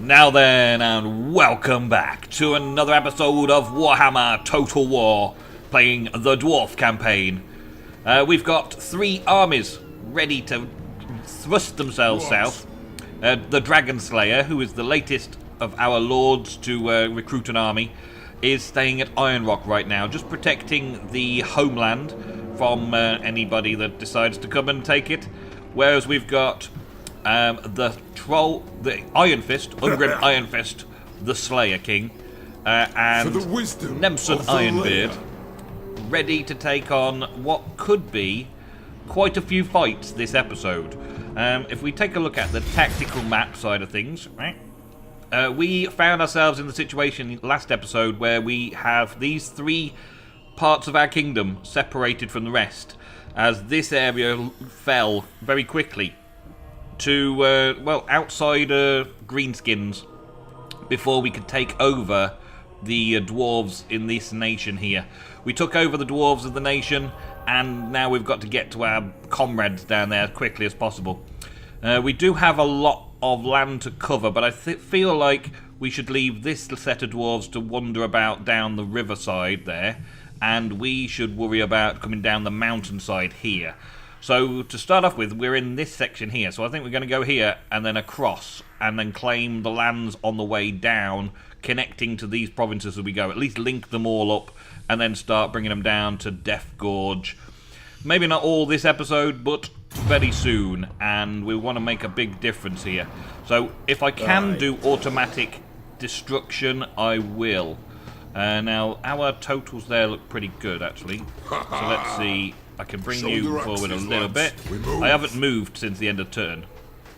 Now then, and welcome back to another episode of Warhammer Total War, playing the Dwarf campaign. We've got 3 armies ready to thrust themselves south. The Dragon Slayer, who is the latest of our lords to recruit an army, is staying at Iron Rock right now, just protecting the homeland from anybody that decides to come and take it. Whereas we've got the Troll, the Iron Fist, Ungrim Iron Fist, the Slayer King, and Nemson Ironbeard, ready to take on what could be quite a few fights this episode. If we take a look at the tactical map side of things, right? We found ourselves in the situation last episode where we have these 3 parts of our kingdom separated from the rest, as this area fell very quickly to, outside Greenskins before we could take over the Dwarves in this nation here. We took over the Dwarves of the nation, and now we've got to get to our comrades down there as quickly as possible. We do have a lot of land to cover, but I feel like we should leave this set of Dwarves to wander about down the riverside there, and we should worry about coming down the mountainside here. So to start off with, we're in this section here, so I think we're going to go here and then across and then claim the lands on the way down, connecting to these provinces as we go. At least link them all up and then start bringing them down to Death Gorge. Maybe not all this episode, but very soon, and we want to make a big difference here. So if I can do automatic destruction, I will. Now, our totals there look pretty good, actually. So let's see. I can bring you forward a little bit. I haven't moved since the end of turn,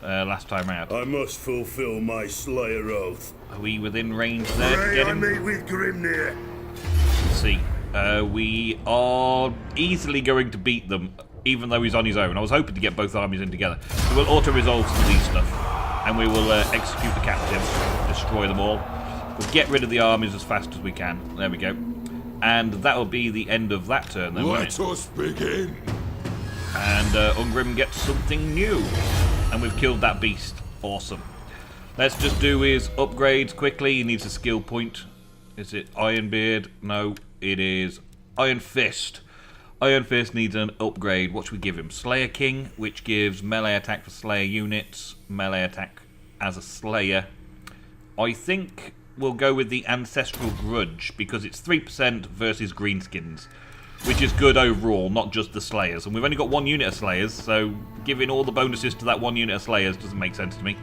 last time out. I must fulfill my Slayer oath. Are we within range there to get him? I meet with Grimnir. Let's see. We are easily going to beat them, even though he's on his own. I was hoping to get both armies in together. So we'll auto-resolve some of these stuff, and we will execute the captives, destroy them all. We'll get rid of the armies as fast as we can. There we go. And that'll be the end of that turn then, won't it? Let us begin. And Ungrim gets something new. And we've killed that beast. Awesome. Let's just do his upgrades quickly. He needs a skill point. Is it Ironbeard? No, it is Iron Fist. Iron Fist needs an upgrade. What should we give him? Slayer King, which gives melee attack for Slayer units, melee attack as a Slayer. I think we'll go with the Ancestral Grudge, because it's 3% versus Greenskins, which is good overall, not just the Slayers. And we've only got 1 unit of Slayers, so giving all the bonuses to that 1 unit of Slayers doesn't make sense to me.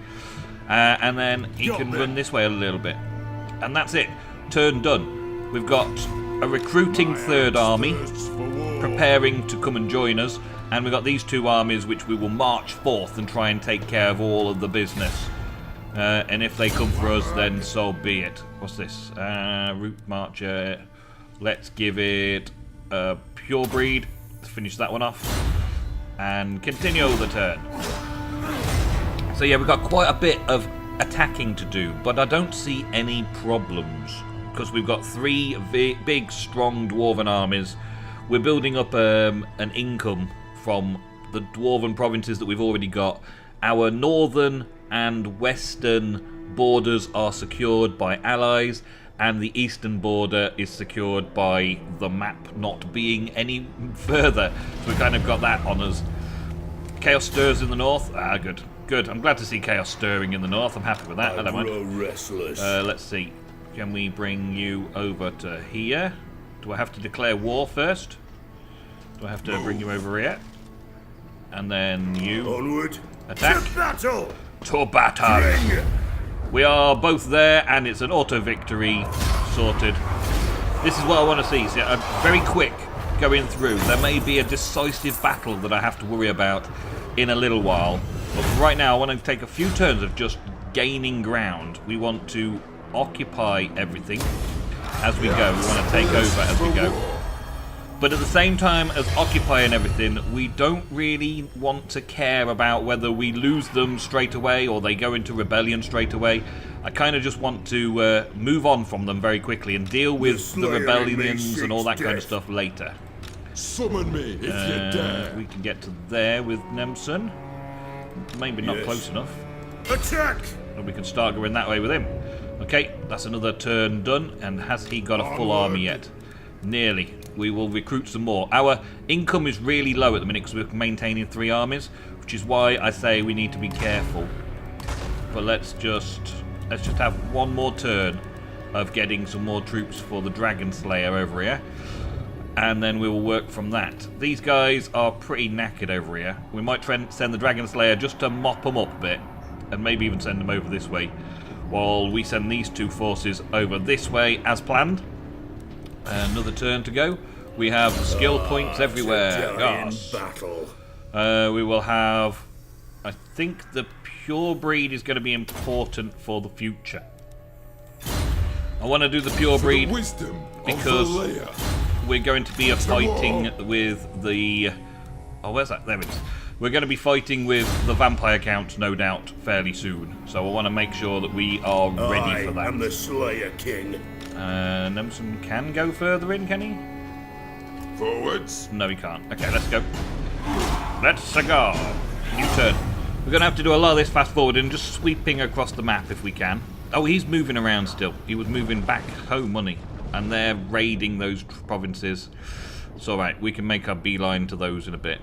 And then he can run this way a little bit. And that's it. Turn done. We've got a recruiting 3rd army preparing to come and join us, and we've got these 2 armies which we will march forth and try and take care of all of the business. And if they come for us, then so be it. What's this? Route Marcher. Let's give it a Pure Breed. Let's finish that one off. And continue the turn. So yeah, we've got quite a bit of attacking to do, but I don't see any problems, because we've got 3 big, strong Dwarven armies. We're building up an income from the Dwarven provinces that we've already got. Our northern and western borders are secured by allies, and the eastern border is secured by the map not being any further. So we kind of got that on us. Chaos stirs in the north. Ah, good. Good. I'm glad to see chaos stirring in the north. I'm happy with that. I don't mind. Restless. Let's see. Can we bring you over to here? Do I have to declare war first? Do I have to bring you over here? And then you onward. Attack. To battle. To battle. We are both there, and it's an auto victory. Sorted. This is what I want to see. See, very quick going through. There may be a decisive battle that I have to worry about in a little while. But right now, I want to take a few turns of just gaining ground. We want to occupy everything as we go. We want to take over as we go. But at the same time as occupying everything, we don't really want to care about whether we lose them straight away or they go into rebellion straight away. I kind of just want to move on from them very quickly and deal with the rebellions and all that kind of stuff later. Summon me if you dare. We can get to there with Nemson. Maybe not close enough. Attack! and we can start going that way with him. Okay, that's another turn done. And has he got a full army yet? Nearly. We will recruit some more. Our income is really low at the minute because we're maintaining 3 armies, which is why I say we need to be careful. But let's just have one more turn of getting some more troops for the Dragon Slayer over here, and then we will work from that. These guys are pretty knackered over here. We might send the Dragon Slayer just to mop them up a bit, and maybe even send them over this way, while we send these 2 forces over this way as planned. Another turn to go. We have skill points everywhere. Gosh. We will have... I think the pure breed is going to be important for the future. I want to do the pure breed because we're going to be fighting with the... Oh, where's that? There it is. We're going to be fighting with the vampire counts, no doubt, fairly soon. So I want to make sure that we are ready for that. I am the Slayer King. Nemson can go further in, can he? Forwards. No, he can't. Okay, let's go. Let's go. New turn. We're going to have to do a lot of this fast forward and just sweeping across the map if we can. Oh, he's moving around still. He was moving back home, wasn't he? And they're raiding those provinces. It's alright, we can make our beeline to those in a bit.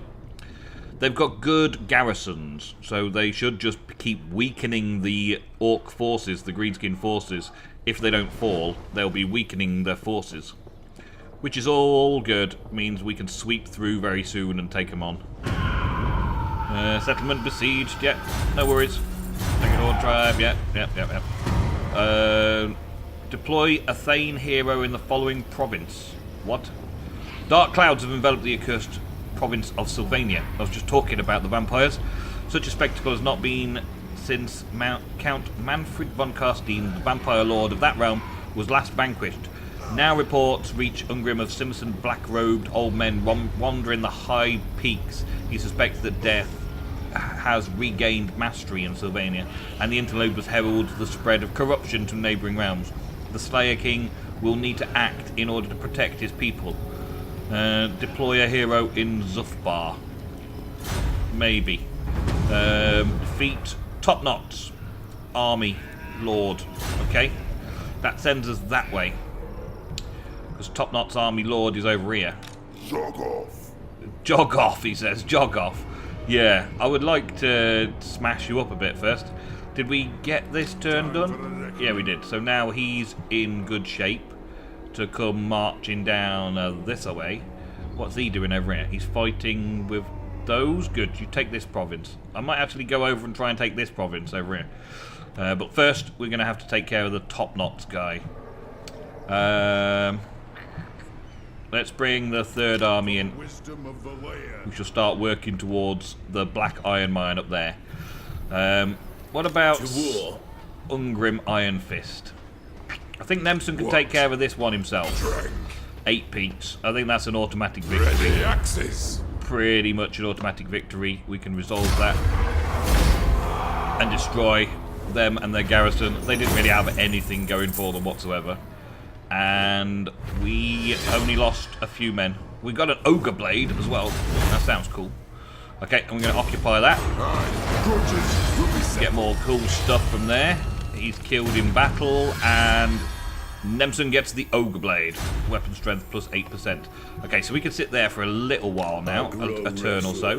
They've got good garrisons, so they should just keep weakening the Orc forces, the Greenskin forces. If they don't fall, they'll be weakening their forces. Which is all good, means we can sweep through very soon and take them on. Settlement besieged, yeah, no worries. Second tribe, yeah. Deploy a Thane hero in the following province. What? Dark clouds have enveloped the accursed province of Sylvania. I was just talking about the vampires. Such a spectacle has not been since Count Manfred von Carstein, the vampire lord of that realm, was last vanquished. Now reports reach Ungrim of Simpson black-robed old men wandering the high peaks. He suspects that death has regained mastery in Sylvania, and the interlopers herald the spread of corruption to neighbouring realms. The Slayer King will need to act in order to protect his people. Deploy a hero in Zufbar. Maybe. Defeat Top-Knot's army lord. Okay? That sends us that way. Because Top-Knot's army lord is over here. Jog off. Jog off, he says. Jog off. Yeah, I would like to smash you up a bit first. Did we get this turn done? Yeah, we did. So now he's in good shape to come marching down this way. What's he doing over here? He's fighting with those. Good. You take this province. I might actually go over and try and take this province over here. But first, we're going to have to take care of the Top-Knots guy. Let's bring the 3rd army in. We shall start working towards the Black Iron Mine up there. What about Ungrim Iron Fist? I think Nemson can take care of this one himself. 8 peaks. I think that's an automatic victory. Pretty much an automatic victory. We can resolve that and destroy them and their garrison. They didn't really have anything going for them whatsoever. And we only lost a few men. We got an Ogre Blade as well. That sounds cool. Okay, I'm going to occupy that. Get more cool stuff from there. He's killed in battle, and Nemson gets the Ogre Blade. Weapon strength plus 8%. Okay, so we can sit there for a little while now, a turn or so,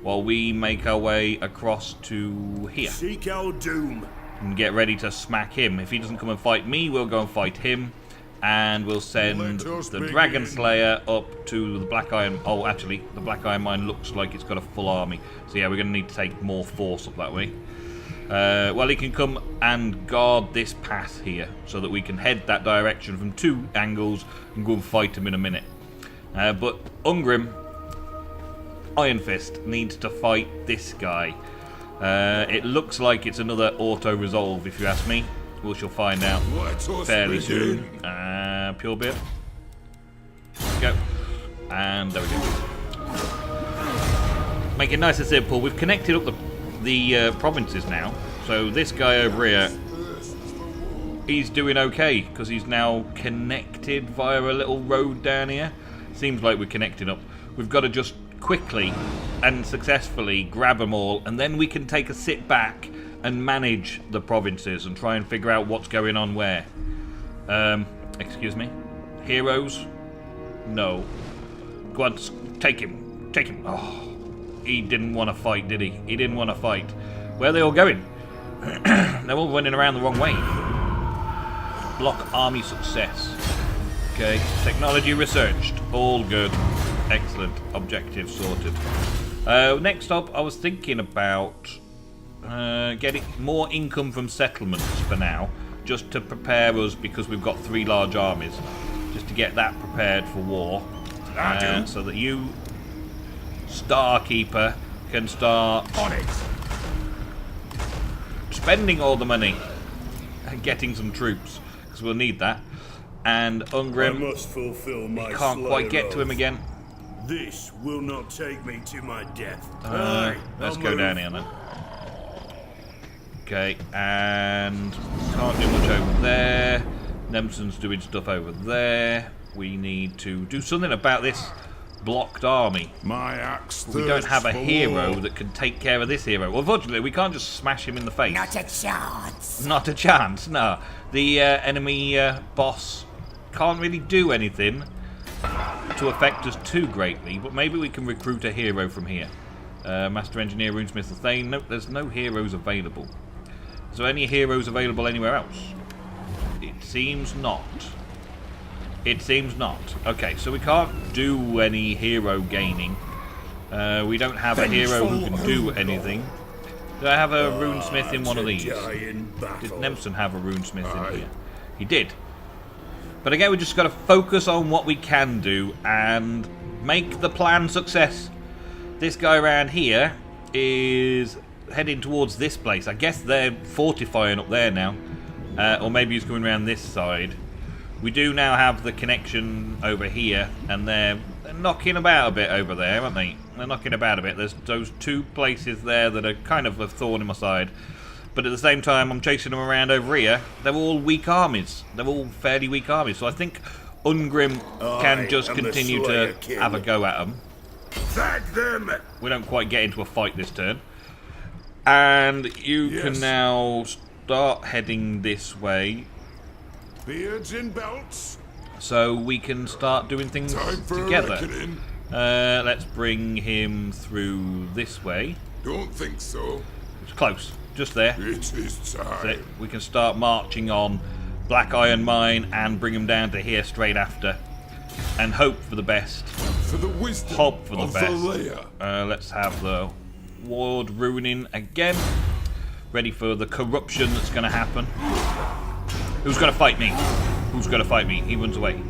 while we make our way across to here. Seek our doom. And get ready to smack him. If he doesn't come and fight me, we'll go and fight him. And we'll send the Dragon Slayer up to the Black Iron... Oh, actually, the Black Iron Mine looks like it's got a full army. So yeah, we're going to need to take more force up that way. Well, he can come and guard this path here, so that we can head that direction from 2 angles and go and fight him in a minute. But Ungrim, Iron Fist, needs to fight this guy. It looks like it's another auto-resolve, if you ask me. We shall find out fairly soon. Pure Beard. Go. And there we go. Make it nice and simple. We've connected up the provinces now. So this guy over here, he's doing okay because he's now connected via a little road down here. Seems like we're connected up. We've got to just quickly and successfully grab them all, and then we can take a sit back and manage the provinces and try and figure out what's going on where. Excuse me? Heroes? No. Go on, take him. Take him. Oh, he didn't want to fight, did he? He didn't want to fight. Where are they all going? They're all running around the wrong way. Block army success. Okay, technology researched. All good. Excellent. Objective sorted. Next up, I was thinking about getting more income from settlements for now, just to prepare us, because we've got 3 large armies, just to get that prepared for war, so that you, Starkeeper, can start On it. spending all the money and getting some troops, because we'll need that. And Ungrim, must fulfill my we can't quite get to him again. This will not take me to my death. Let's go down here then. Okay, and can't do much over there. Nemson's doing stuff over there. We need to do something about this blocked army. My axe. We don't have a hero that can take care of this hero. Unfortunately, we can't just smash him in the face. Not a chance. Not a chance, no. The enemy boss can't really do anything to affect us too greatly, but maybe we can recruit a hero from here. Master Engineer, Runesmith, Thane. Nope, there's no heroes available. Is there any heroes available anywhere else? It seems not. It seems not. Okay, so we can't do any hero gaining. We don't have a hero who can do anything. Do I have a runesmith in one of these? Did Nemson have a runesmith in here? He did. But again, we just got to focus on what we can do and make the plan success. This guy around here is heading towards this place. I guess they're fortifying up there now. Or maybe he's coming around this side. We do now have the connection over here, and they're knocking about a bit over there, aren't they? They're knocking about a bit. There's those 2 places there that are kind of a thorn in my side. But at the same time, I'm chasing them around over here. They're all weak armies. They're all fairly weak armies. So I think Ungrim can just continue to have a go at them. Thank them. We don't quite get into a fight this turn. And you can now start heading this way. Beards and belts. So we can start doing things together. Let's bring him through this way. Don't think so. It's close. Just there. It is time. We can start marching on Black Iron Mine and bring him down to here straight after. And hope for the best. For the wisdom Hope for the of best. Leia. Let's have the Ward ruining again. Ready for the corruption that's going to happen. Who's going to fight me? Who's going to fight me? He runs away.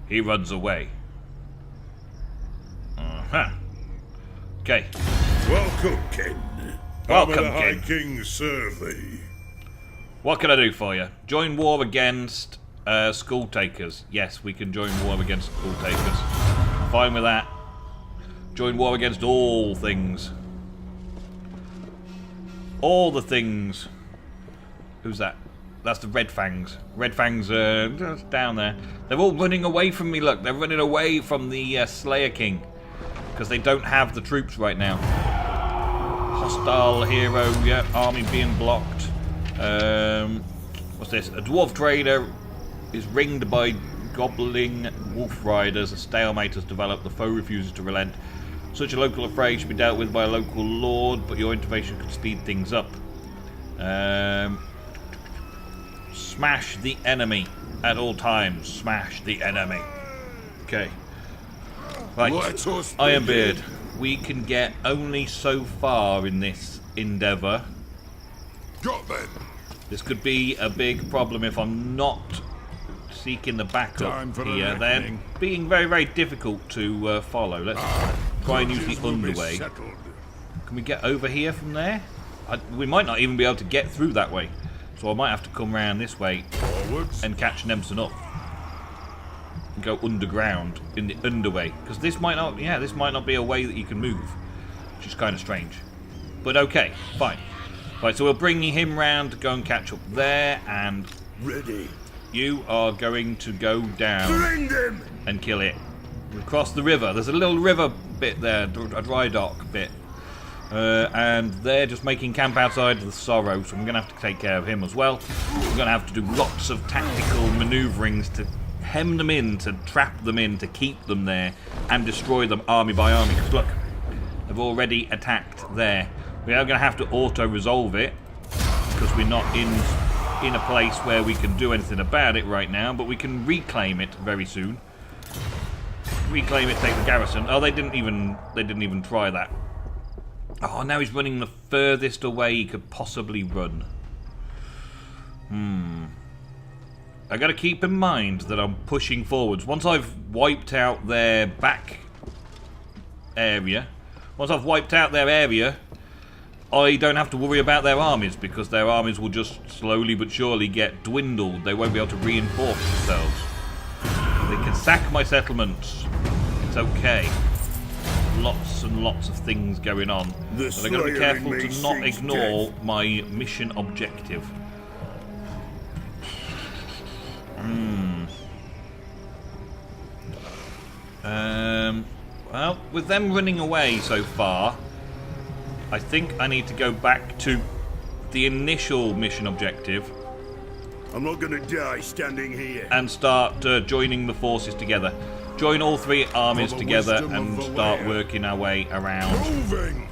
He runs away. Okay. Welcome, King. Welcome, the High King. King serve thee. What can I do for you? Join war against school takers. Yes, we can join war against school takers. Fine with that. Join war against all things. All the things. Who's that? That's the Red Fangs. Red Fangs are just down there. They're all running away from me, look. They're running away from the Slayer King. Because they don't have the troops right now. Hostile hero, yeah, army being blocked. What's this? A dwarf trader is ringed by gobbling wolf riders. A stalemate has developed. The foe refuses to relent. Such a local affray should be dealt with by a local lord, but your intervention could speed things up. Smash the enemy at all times. Smash the enemy. Okay. Right. Ironbeard. We can get only so far in this endeavour. Got them. This could be a big problem if I'm not seeking the backup here. They're being very, very difficult to follow. Let's try and use the underway. Can we get over here from there? We might not even be able to get through that way. So I might have to come round this way and catch Nemson up. And go underground in the underway. Because this might not, yeah, this might not be a way that you can move. Which is kind of strange. But okay, fine. Right, so we'll bring him round to go and catch up there. And ready. You are going to go down Bring them. and kill it. We cross the river. There's a little river bit there, a dry dock bit. And they're just making camp outside of the Sorrow, so I'm going to have to take care of him as well. We're going to have to do lots of tactical manoeuvrings to hem them in, to trap them in, to keep them there, and destroy them army by army. Because look, they've already attacked there. We are going to have to auto-resolve it, because we're not in a place where we can do anything about it right now, but we can reclaim it very soon. Reclaim it, take the garrison. Oh, they didn't even try that. Oh, now he's running the furthest away he could possibly run. I got to keep in mind that I'm pushing forwards. Once I've wiped out their back area, I don't have to worry about their armies, because their armies will just slowly but surely get dwindled. They won't be able to reinforce themselves. They can sack my settlements. It's okay. Lots and lots of things going on. But I've got to be careful to not ignore my mission objective. Well, with them running away so far, I think I need to go back to the initial mission objective. I'm not gonna die standing here. And start joining the forces together. Join all three armies together and start working our way around. Moving.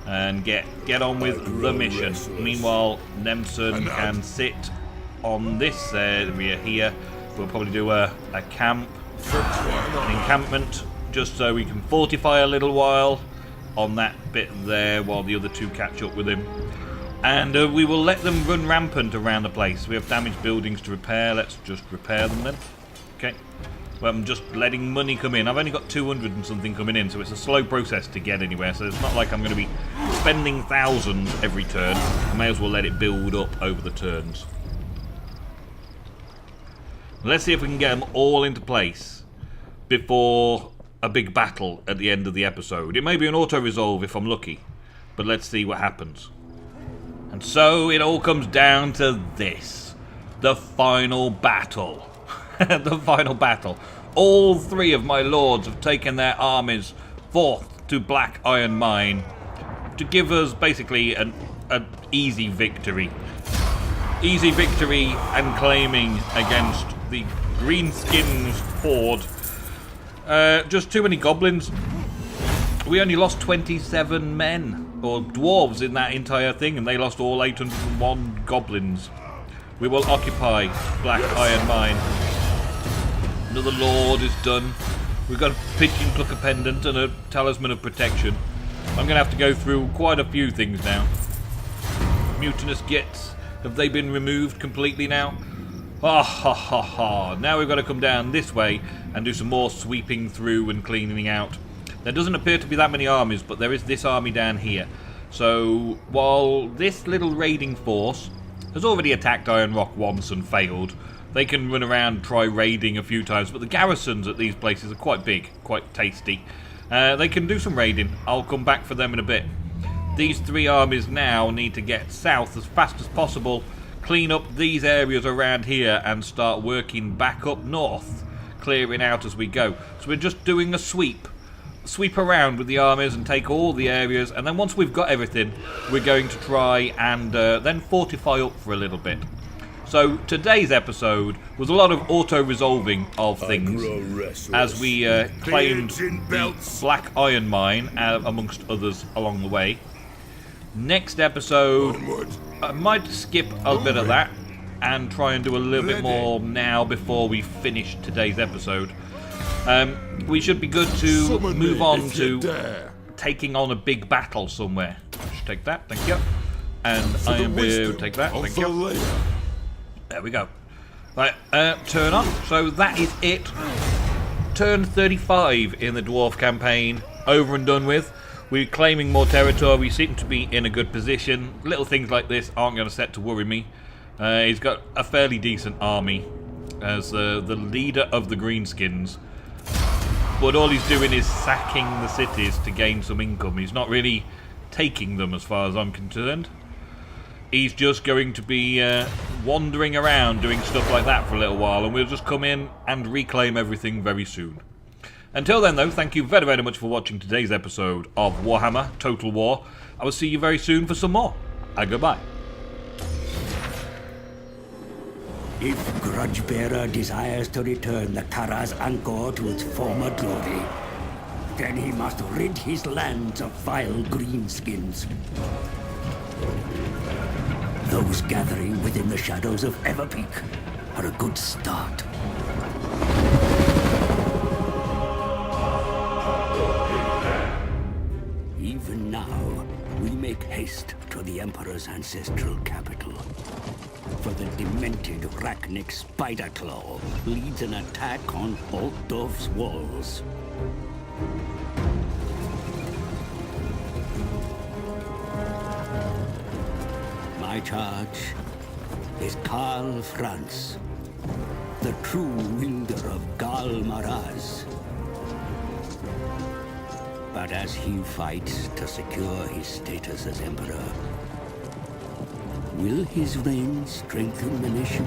And get on with the mission. Meanwhile, Nemson can sit on this area here. We'll probably do an encampment, just so we can fortify a little while on that bit there while the other two catch up with him. And we will let them run rampant around the place. We have damaged buildings to repair. Let's just repair them then. Okay. Well, I'm just letting money come in. I've only got 200 and something coming in, so it's a slow process to get anywhere. So it's not like I'm going to be spending thousands every turn. I may as well let it build up over the turns. Let's see if we can get them all into place before a big battle at the end of the episode. It may be an auto-resolve if I'm lucky, but let's see what happens. And so it all comes down to this. The final battle. The final battle. All three of my lords have taken their armies forth to Black Iron Mine to give us basically an easy victory. Easy victory and claiming against the Greenskins Horde. Just too many goblins. We only lost 27 men, or dwarves, in that entire thing, and they lost all 801 goblins. We will occupy Black Iron Mine. Another lord is done. We've got a pigeon clucker pendant and a talisman of protection. I'm going to have to go through quite a few things now. Mutinous Gits, have they been removed completely now? Ah ha ha ha. Now we've got to come down this way and do some more sweeping through and cleaning out. There doesn't appear to be that many armies, but there is this army down here. So while this little raiding force has already attacked Iron Rock once and failed, they can run around and try raiding a few times, but the garrisons at these places are quite big, quite tasty. They can do some raiding. I'll come back for them in a bit. These three armies now need to get south as fast as possible, clean up these areas around here, and start working back up north, clearing out as we go. So we're just doing a sweep around with the armies and take all the areas, and then once we've got everything, we're going to try and then fortify up for a little bit. So today's episode was a lot of auto-resolving of things as we claimed the Black Iron Mine, amongst others along the way. Next episode, I might skip a bit of that and try and do a little bit more now before we finish today's episode. We should be good to move on to taking on a big battle somewhere. Just take that, thank you. And I am able to take that, thank you. There we go. Right, turn up. So that is it. Turn 35 in the Dwarf campaign. Over and done with. We're claiming more territory. We seem to be in a good position. Little things like this aren't going to set to worry me. He's got a fairly decent army as the leader of the Greenskins. But all he's doing is sacking the cities to gain some income. He's not really taking them as far as I'm concerned. He's just going to be wandering around doing stuff like that for a little while, and we'll just come in and reclaim everything very soon. Until then, though, thank you very, very much for watching today's episode of Warhammer Total War. I will see you very soon for some more. And goodbye. If Grudgebearer desires to return the Kara's Angkor to its former glory, then he must rid his lands of vile greenskins. Those gathering within the shadows of Everpeak are a good start. Even now, we make haste to the Emperor's ancestral capital. For the demented Rachnic Spiderclaw leads an attack on Altdorf's walls. My charge is Karl Franz, the true wielder of Gal Maraz. But as he fights to secure his status as Emperor, will his reign strengthen the nation?